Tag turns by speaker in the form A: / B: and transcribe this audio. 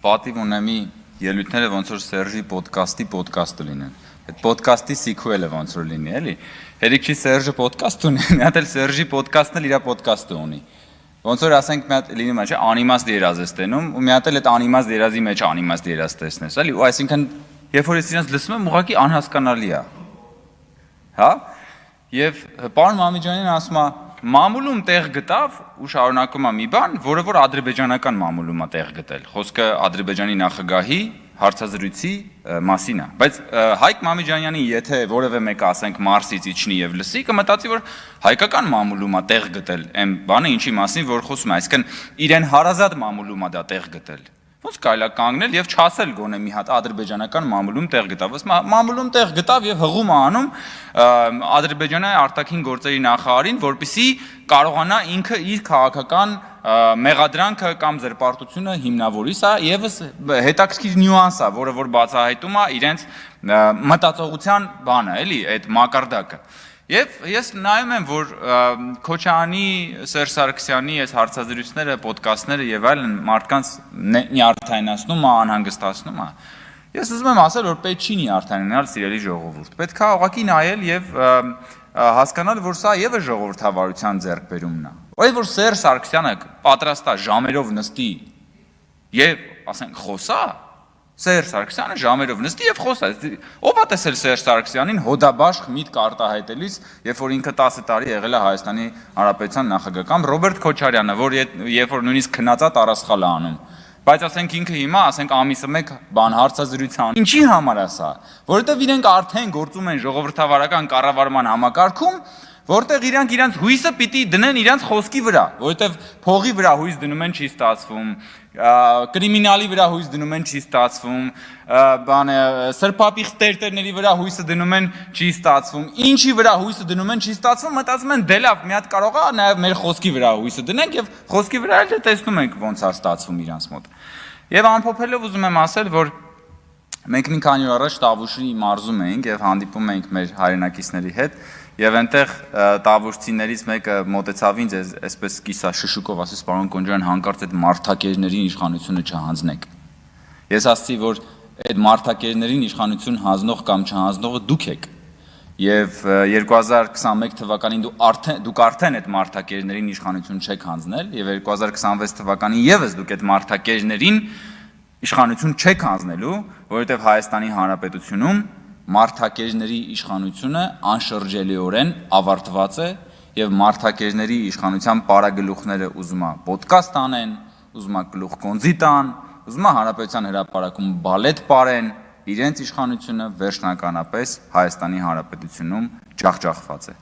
A: պատիվ ունեմ ելույթները ոնց որ Սերժի ոդկասթը լինեն։ Այդ ոդկասթի սիքուելը ոնց որ լինի, էլի։ Հերիք չի Սերժը ոդկասթ ունի, մի հատ էլ Սերժի ոդկասթն էլ իր ոդկասթը ունի։ Ոնց որ ասենք մի հատ լինում է, չէ, անիմաստ երազ ես տենում, ու մի հատ էլ այդ անիմաստ երազի մեջ անիմաստ երազ տեսնես, էլի, ու այսինքն երբ որ ես իրենց լսում եմ, ուղղակի անհասկանալի է։ Հա? Եվ պարոն Մամիջանյանն ասում է, մամուլում տեղ գտավ ու շարունակում է մի բան, որը որ ադրբեջանական մամուլում է տեղ գտել։ Խոսքը Ադրբեջանի նախագահի հարցազրույցի մասին է։ Բայց Հայկ Մամիջանյանի եթե որևէ մեկը ասենք Մարսից իջնի եւ լսի, կմտածի, որ հայկական մամուլում է տեղ գտել այն բանը, ինչի մասին որ խոսում է, այսինքն իրեն հարազատ մամուլում է դա տեղ գտել։ Ոնց կարելի է կանգնել եւ չասել գոնե մի հատ ադրբեջանական մամուլում տեղ գտավ, մամուլում տեղ գտավ եւ հղում է անում Ադրբեջանի արտաքին գործերի նախարարին, որպեսզի կարողանա ինքը իր քաղաքական մեղադրանքը կամ զրպարտությունը հիմնավորի, սա եւս հետաքրքիր նյուանս է, որը որ բացահայտում է իրենց մտածողության բանը, էլի, այդ մակարդակը։ Եվ ես նայում եմ, որ Քոչարյանի, Սերժ Սարգսյանի այս հարցազրույցները, ոդկասթները եւ այլն մարդկանց նյարդայնացնում է, անհանգստացնում է։ Ես ուզում եմ ասել, որ պետք չի նյարդայնանալ սիրելի ժողովուրդ։ Պետք է ուղղակի նայել եւ հասկանալ, որ սա եւս ժողովրդավարության ձեռքբերումն է։ Օրինակ, որ Սերժ Սարգսյանը պատրաստ է ժամերով նստի եւ, ասենք, խոսա, Սերժ Սարգսյանը ժամերով նստի եւ խոսա։ Ո՞վ է տեսել Սերժ Սարգսյանին հոդաբաշխ միտք արտահայտելիս, երբ որ ինքը 10 տարի եղել է Հայաստանի Հանրապետության նախագահ, կամ Ռոբերտ Քոչարյանը, որ երբ որ նույնիսկ քնածա տարասխալ է անում։ Բայց ասենք ինքը հիմա, ասենք ամիսը մեկ բան հարցազրույց անի։ Ինչի համար է սա։ Որովհետեւ իրենք արդեն գործում են ժողովրդավարական կառավարման համակարգում, որտեղ իրենց հույսը պիտի դնեն իրենց խոսքի վրա, որովհետև փողի վրա հույս դնում են չի ստացվում, կրիմինալի վրա հույս դնում են չի ստացվում, սրբապիղծ տերտերների վրա հույսը դնում են չի ստացվում, ինչի վրա հույսը դնում են չի ստացվում, մտածում են դե լավ, մի հատ կարող է նաև մեր խոսքի վրա հույսը դնենք եւ խոսքի վրա էլ տեսնում ենք ոնց է ստացվում իրանց մոտ։ Եվ ամփոփելով ուզում եմ ասել, որ մենք մի քանի օր առաջ Տավուշի մարզում էինք եւ հանդիպում էինք մեր հայրենակիցների հետ եւ այնտեղ տավուշցիներից մեկը մոտեցավ ինձ այսպես կիսա շշուկով ասեց պարոն Կոնջարյան հանկարծ այդ մարդակերներին իշխանությունը չհանձնեք։ Ես ասացի, որ այդ մարդակերներին իշխանություն հանձնող կամ չհանձնողը դուք եք եւ 2021 թվականին դուք արդեն այդ մարդակերներին իշխանություն չեք հանձնել եւ 2026 թվականին եւս դուք այդ մարդակերներին իշխանություն չեք հանձնելու, որովհետեւ Հայաստանի Հանրապետությունում մարդակերների իշխանությունը անշրջելիորեն ավարտված է եւ մարդակերների իշխանության պարագլուխները ուզում է ոդկասթ անեն, ուզում է գլուխ կոնձի տան, ուզում է Հանրապետության հրապարակում բալետ պարեն, իրենց իշխանությունը վերջնականապես Հայաստանի Հանրապետությունում ջախջախված է։